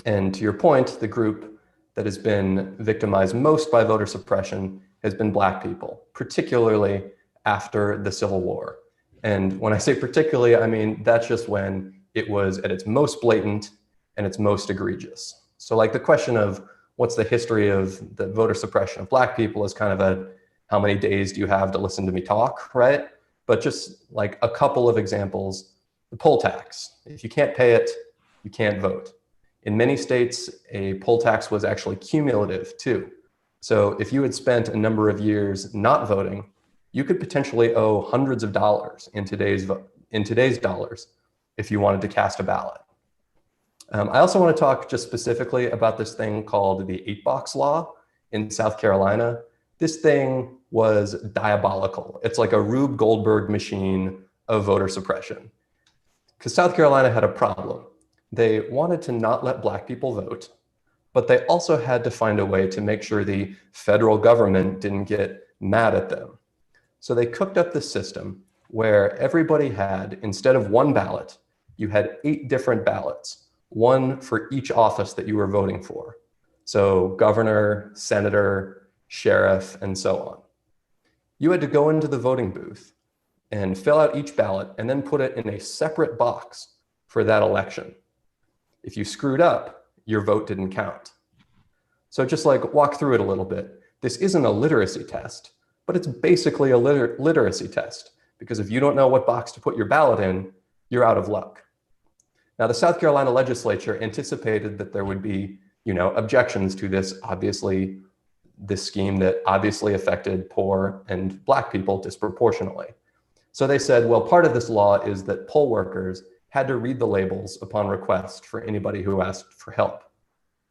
S5: And to your point, the group that has been victimized most by voter suppression has been Black people, particularly after the Civil War. And when I say particularly, I mean, that's just when it was at its most blatant and its most egregious. So like the question of what's the history of the voter suppression of Black people is kind of a, how many days do you have to listen to me talk, right? But just like a couple of examples, the poll tax. If you can't pay it, you can't vote. In many states, a poll tax was actually cumulative too. So if you had spent a number of years not voting, you could potentially owe hundreds of dollars in today's dollars if you wanted to cast a ballot. I also want to talk just specifically about this thing called the 8-box law in South Carolina. This thing was diabolical. It's like a Rube Goldberg machine of voter suppression. Because South Carolina had a problem. They wanted to not let Black people vote, but they also had to find a way to make sure the federal government didn't get mad at them. So they cooked up this system where everybody had, instead of one ballot, you had 8 different ballots, one for each office that you were voting for. So governor, senator, sheriff, and so on. You had to go into the voting booth and fill out each ballot and then put it in a separate box for that election. If you screwed up, your vote didn't count. So just like walk through it a little bit. This isn't a literacy test, but it's basically a literacy test, because if you don't know what box to put your ballot in, you're out of luck. Now, the South Carolina legislature anticipated that there would be, objections to this scheme that obviously affected poor and Black people disproportionately. So they said, well, part of this law is that poll workers had to read the labels upon request for anybody who asked for help.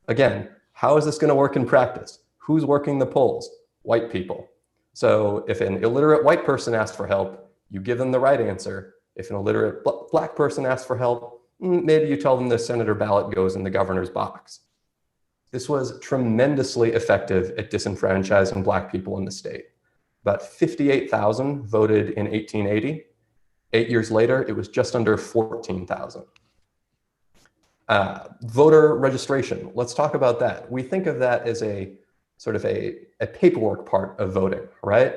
S5: Again, how is this going to work in practice? Who's working the polls? White people. So if an illiterate white person asks for help, you give them the right answer. If an illiterate Black person asks for help, maybe you tell them the senator ballot goes in the governor's box. This was tremendously effective at disenfranchising Black people in the state. About 58,000 voted in 1880. 8 years later, it was just under 14,000. Voter registration, let's talk about that. We think of that as a sort of a paperwork part of voting, right?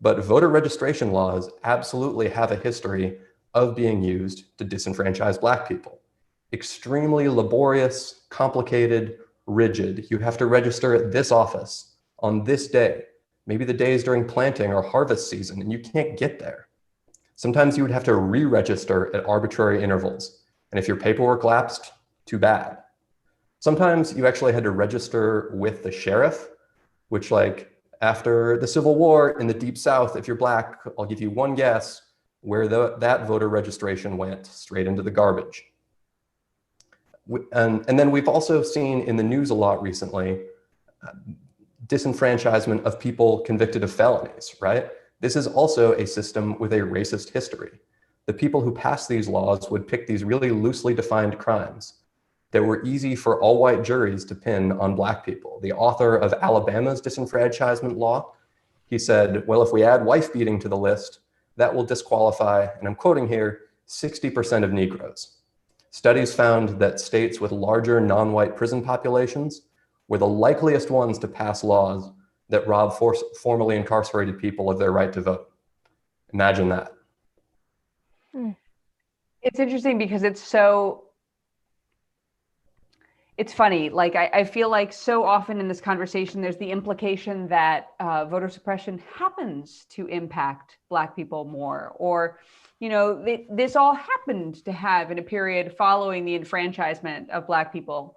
S5: But voter registration laws absolutely have a history of being used to disenfranchise Black people. Extremely laborious, complicated, rigid. You have to register at this office on this day. Maybe the days during planting or harvest season, and you can't get there. Sometimes you would have to re-register at arbitrary intervals. And if your paperwork lapsed, too bad. Sometimes you actually had to register with the sheriff, which, like, after the Civil War in the Deep South, if you're Black, I'll give you one guess where that voter registration went: straight into the garbage. And then we've also seen in the news a lot recently, disenfranchisement of people convicted of felonies, right? This is also a system with a racist history. The people who passed these laws would pick these really loosely defined crimes that were easy for all white juries to pin on Black people. The author of Alabama's disenfranchisement law, he said, well, if we add wife beating to the list, that will disqualify, and I'm quoting here, 60% of Negroes. Studies found that states with larger non-white prison populations were the likeliest ones to pass laws that rob formerly incarcerated people of their right to vote. Imagine that.
S1: It's interesting because it's funny. Like, I feel like so often in this conversation, there's the implication that voter suppression happens to impact Black people more, or, you know, this all happened to have in a period following the enfranchisement of Black people,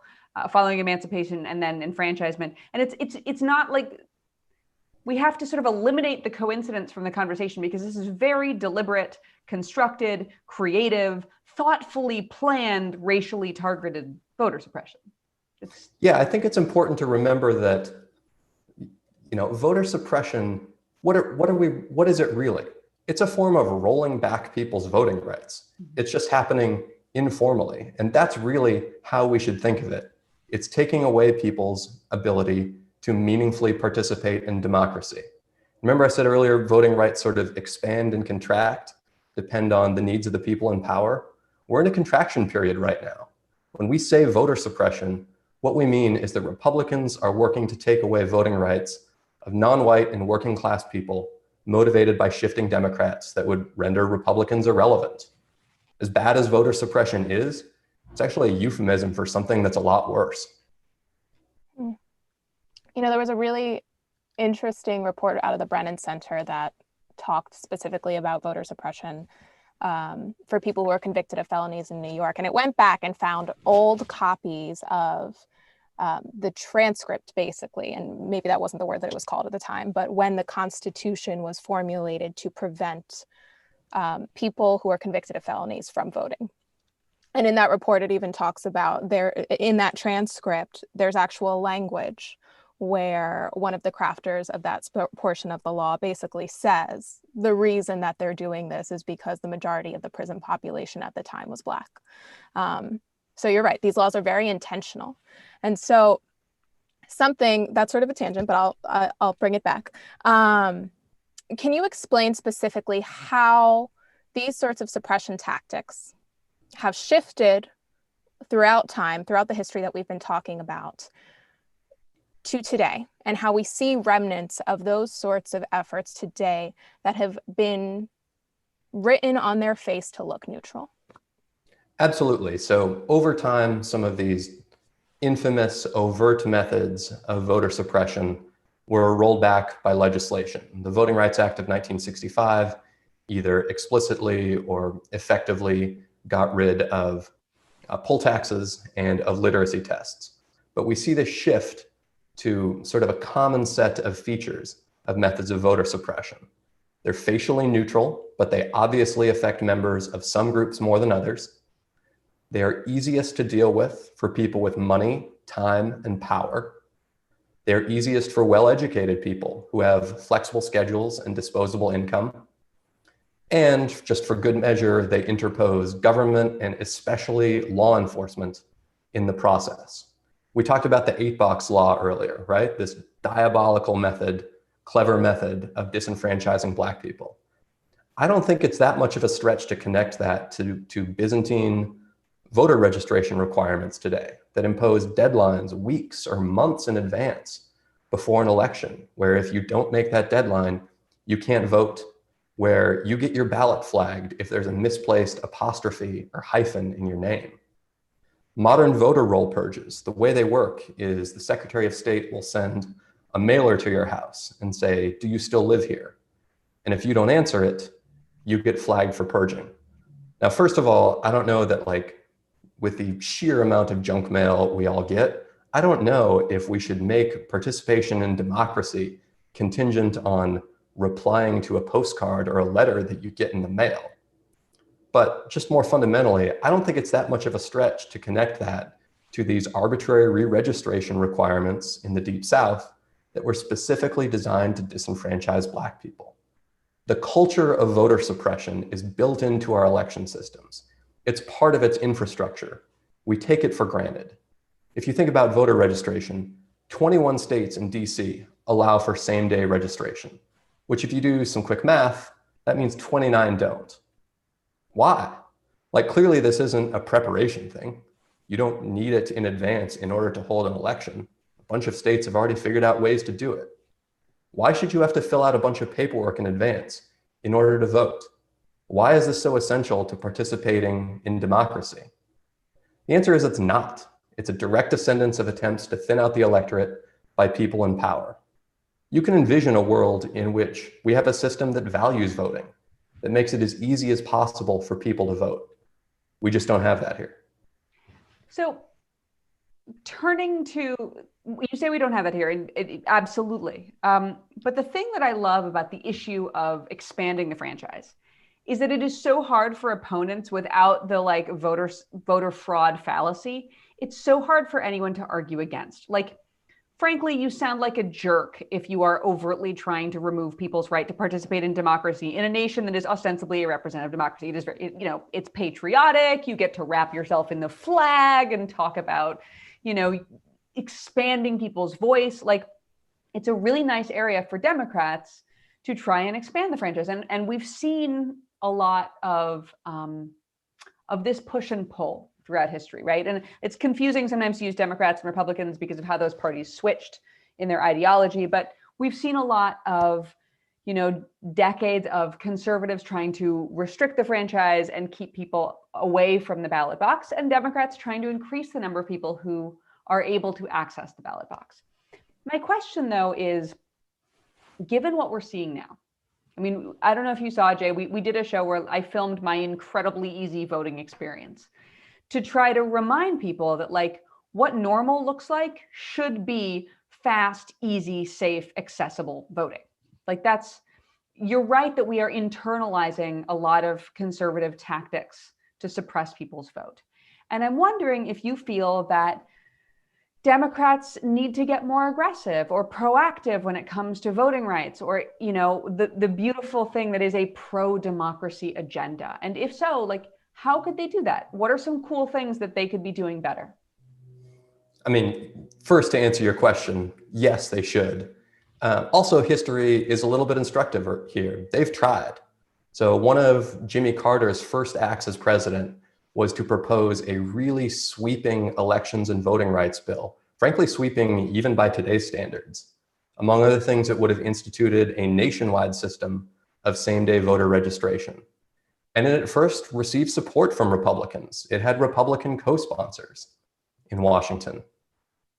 S1: following emancipation and then enfranchisement. And it's not like we have to sort of eliminate the coincidence from the conversation, because this is very deliberate, constructed, creative, thoughtfully planned, racially targeted voter suppression.
S5: Yeah, I think it's important to remember that, you know, voter suppression, what is it really? It's a form of rolling back people's voting rights. It's just happening informally. And that's really how we should think of it. It's taking away people's ability to meaningfully participate in democracy. Remember I said earlier, voting rights sort of expand and contract, depend on the needs of the people in power. We're in a contraction period right now. When we say voter suppression, what we mean is that Republicans are working to take away voting rights of non-white and working class people motivated by shifting Democrats that would render Republicans irrelevant. As bad as voter suppression is, it's actually a euphemism for something that's a lot worse.
S2: You know, there was a really interesting report out of the Brennan Center that talked specifically about voter suppression for people who are convicted of felonies in New York. And it went back and found old copies of the transcript, basically, and maybe that wasn't the word that it was called at the time, but when the Constitution was formulated to prevent people who are convicted of felonies from voting. And in that report, it even talks about in that transcript, there's actual language where one of the crafters of that portion of the law basically says the reason that they're doing this is because the majority of the prison population at the time was Black. So you're right, these laws are very intentional. And so something that's sort of a tangent, but I'll bring it back. Can you explain specifically how these sorts of suppression tactics have shifted throughout time, throughout the history that we've been talking about, to today, and how we see remnants of those sorts of efforts today that have been written on their face to look neutral? Absolutely.
S5: So over time, some of these infamous overt methods of voter suppression were rolled back by legislation. The Voting Rights Act of 1965 either explicitly or effectively got rid of poll taxes and of literacy tests. But we see this shift to sort of a common set of features of methods of voter suppression. They're facially neutral, but they obviously affect members of some groups more than others. They are easiest to deal with for people with money, time, and power. They're easiest for well-educated people who have flexible schedules and disposable income. And just for good measure, they interpose government and especially law enforcement in the process. We talked about the 8-box law earlier, right? This diabolical method, clever method of disenfranchising Black people. I don't think it's that much of a stretch to connect that to Byzantine voter registration requirements today that impose deadlines weeks or months in advance before an election, where if you don't make that deadline, you can't vote, where you get your ballot flagged if there's a misplaced apostrophe or hyphen in your name. Modern voter roll purges, the way they work is the Secretary of State will send a mailer to your house and say, do you still live here? And if you don't answer it, you get flagged for purging. Now, first of all, I don't know that with the sheer amount of junk mail we all get, I don't know if we should make participation in democracy contingent on replying to a postcard or a letter that you get in the mail. But just more fundamentally, I don't think it's that much of a stretch to connect that to these arbitrary re-registration requirements in the Deep South that were specifically designed to disenfranchise Black people. The culture of voter suppression is built into our election systems. It's part of its infrastructure. We take it for granted. If you think about voter registration, 21 states in DC allow for same-day registration, which if you do some quick math, that means 29 don't. Why? Clearly this isn't a preparation thing. You don't need it in advance in order to hold an election. A bunch of states have already figured out ways to do it. Why should you have to fill out a bunch of paperwork in advance in order to vote? Why is this so essential to participating in democracy? The answer is it's not. It's a direct descendant of attempts to thin out the electorate by people in power. You can envision a world in which we have a system that values voting, that makes it as easy as possible for people to vote. We just don't have that here.
S1: So turning to, you say we don't have it here, and absolutely. But the thing that I love about the issue of expanding the franchise is that it is so hard for opponents without the voter fraud fallacy. It's so hard for anyone to argue against. Frankly, you sound like a jerk if you are overtly trying to remove people's right to participate in democracy in a nation that is ostensibly a representative democracy. It is, it's patriotic. You get to wrap yourself in the flag and talk about, expanding people's voice. It's a really nice area for Democrats to try and expand the franchise. And we've seen a lot of this push and pull throughout history, right? And it's confusing sometimes to use Democrats and Republicans because of how those parties switched in their ideology. But we've seen a lot of, decades of conservatives trying to restrict the franchise and keep people away from the ballot box, and Democrats trying to increase the number of people who are able to access the ballot box. My question, though, is, given what we're seeing now, I don't know if you saw, Jay, we did a show where I filmed my incredibly easy voting experience to try to remind people that what normal looks like should be fast, easy, safe, accessible voting. You're right that we are internalizing a lot of conservative tactics to suppress people's vote. And I'm wondering if you feel that Democrats need to get more aggressive or proactive when it comes to voting rights, or, the beautiful thing that is a pro-democracy agenda. And if so, how could they do that? What are some cool things that they could be doing better?
S5: First, to answer your question, yes, they should. Also, history is a little bit instructive here. They've tried. So one of Jimmy Carter's first acts as president was to propose a really sweeping elections and voting rights bill, frankly, sweeping even by today's standards. Among other things, it would have instituted a nationwide system of same-day voter registration. And it at first received support from Republicans. It had Republican co-sponsors in Washington.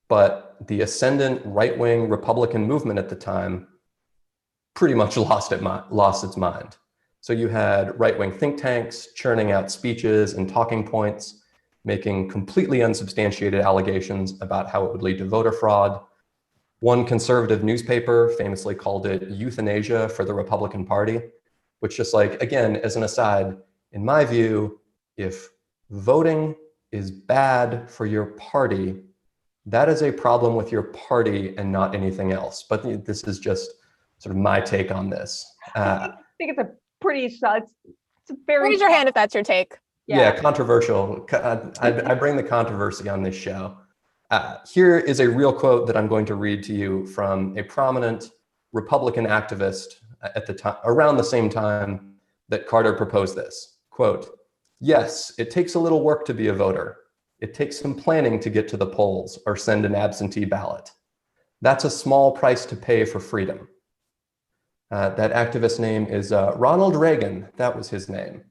S5: But the ascendant right-wing Republican movement at the time pretty much lost its mind. So you had right-wing think tanks churning out speeches and talking points, making completely unsubstantiated allegations about how it would lead to voter fraud. One conservative newspaper famously called it euthanasia for the Republican Party, which just again, as an aside, in my view, if voting is bad for your party, that is a problem with your party and not anything else. But this is just sort of my take on this.
S1: I think it's a pretty, it's a very—
S2: Raise your hand if that's your take.
S5: Yeah, controversial. I bring the controversy on this show. Here is a real quote that I'm going to read to you from a prominent Republican activist at the time, around the same time that Carter proposed this. Quote, "Yes, it takes a little work to be a voter. It takes some planning to get to the polls or send an absentee ballot. That's a small price to pay for freedom." That activist's name is Ronald Reagan. That was his name.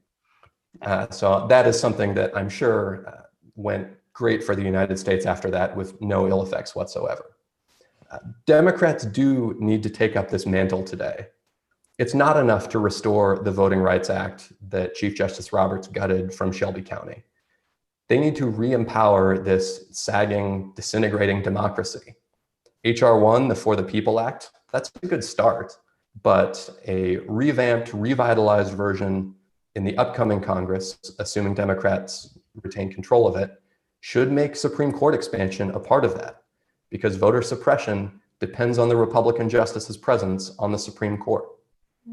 S5: So that is something that I'm sure went great for the United States after that with no ill effects whatsoever. Democrats do need to take up this mantle today. It's not enough to restore the Voting Rights Act that Chief Justice Roberts gutted from Shelby County. They need to re-empower this sagging, disintegrating democracy. H.R. 1, the For the People Act, that's a good start, but a revamped, revitalized version in the upcoming Congress, assuming Democrats retain control of it, should make Supreme Court expansion a part of that, because voter suppression depends on the Republican justices' presence on the Supreme Court.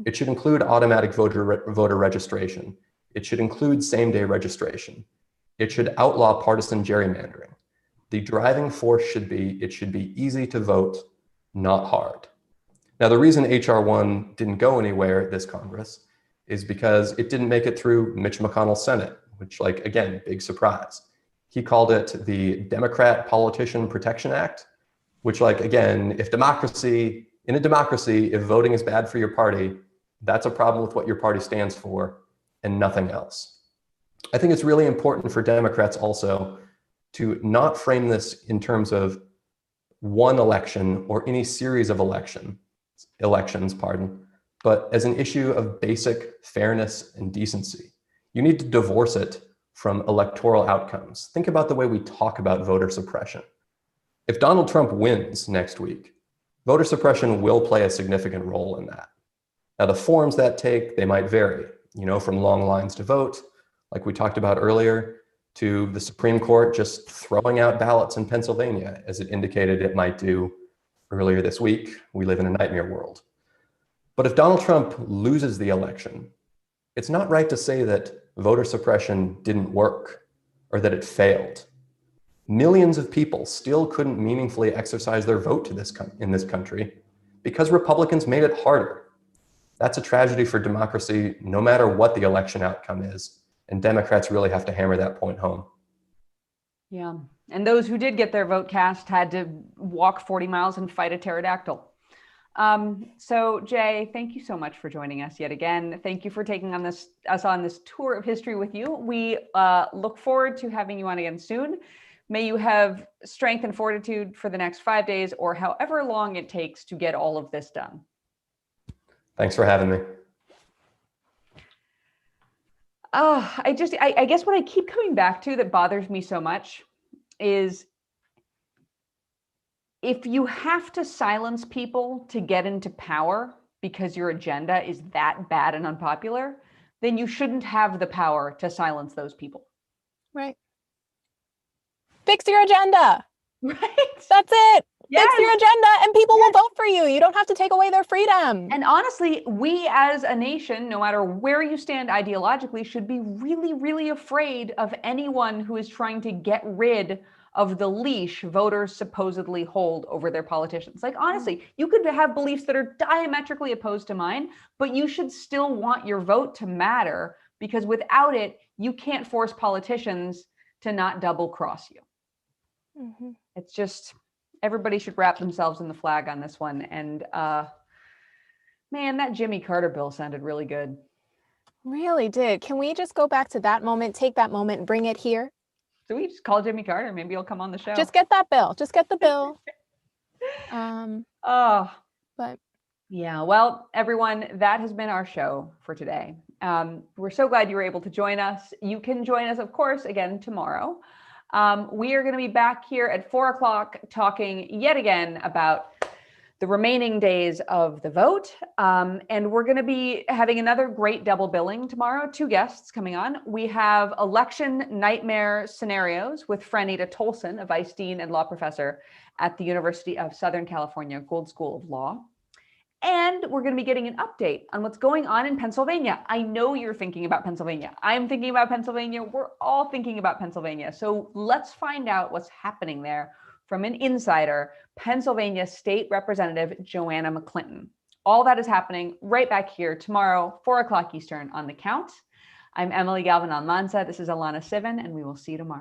S5: It should include automatic voter registration. It should include same-day registration. It should outlaw partisan gerrymandering. The driving force should be, it should be easy to vote, not hard. Now, the reason H.R. 1 didn't go anywhere this Congress is because it didn't make it through Mitch McConnell's Senate, which, like, again, big surprise. He called it the Democrat Politician Protection Act, which, like, again, in a democracy, if voting is bad for your party, that's a problem with what your party stands for and nothing else. I think it's really important for Democrats also to not frame this in terms of one election or any series of elections, but as an issue of basic fairness and decency. You need to divorce it from electoral outcomes. Think about the way we talk about voter suppression. If Donald Trump wins next week, voter suppression will play a significant role in that. Now, the forms that take, they might vary, from long lines to vote, like we talked about earlier, to the Supreme Court just throwing out ballots in Pennsylvania, as it indicated it might do earlier this week. We live in a nightmare world. But if Donald Trump loses the election, it's not right to say that voter suppression didn't work or that it failed. Millions of people still couldn't meaningfully exercise their vote in this country because Republicans made it harder. That's a tragedy for democracy, no matter what the election outcome is. And Democrats really have to hammer that point home.
S1: Yeah. And those who did get their vote cast had to walk 40 miles and fight a pterodactyl. So Jay, thank you so much for joining us yet again. Thank you for taking us on this tour of history with you. We look forward to having you on again soon. May you have strength and fortitude for the next 5 days or however long it takes to get all of this done.
S5: Thanks for having me.
S1: I guess what I keep coming back to that bothers me so much is if you have to silence people to get into power because your agenda is that bad and unpopular, then you shouldn't have the power to silence those people.
S2: Right. Fix your agenda.
S1: Right.
S2: That's it.
S1: Yes.
S2: Fix your agenda and people will vote for you. You don't have to take away their freedom.
S1: And honestly, we as a nation, no matter where you stand ideologically, should be really, really afraid of anyone who is trying to get rid of the leash voters supposedly hold over their politicians. Like, honestly, you could have beliefs that are diametrically opposed to mine, but you should still want your vote to matter, because without it, you can't force politicians to not double cross you. Mm-hmm. It's just, everybody should wrap themselves in the flag on this one. And man, that Jimmy Carter bill sounded really good.
S2: Really did. Can we just go back to that moment, take that moment and bring it here?
S1: So we just call Jimmy Carter. Maybe he'll come on the show.
S2: Just get that bill. Just get the bill. But
S1: yeah, well, everyone, that has been our show for today. We're so glad you were able to join us. You can join us, of course, again tomorrow. We are going to be back here at 4 o'clock talking yet again about the remaining days of the vote. And we're going to be having another great double billing tomorrow. 2 guests coming on. We have election nightmare scenarios with Franita Tolson, a vice dean and law professor at the University of Southern California Gould School of Law. And we're going to be getting an update on what's going on in Pennsylvania. I know you're thinking about Pennsylvania. I'm thinking about Pennsylvania. We're all thinking about Pennsylvania. So let's find out what's happening there from an insider, Pennsylvania State Representative Joanna McClinton. All that is happening right back here tomorrow, 4 o'clock Eastern on The Count. I'm Emily Galvan Almanza. This is Alana Sivan, and we will see you tomorrow.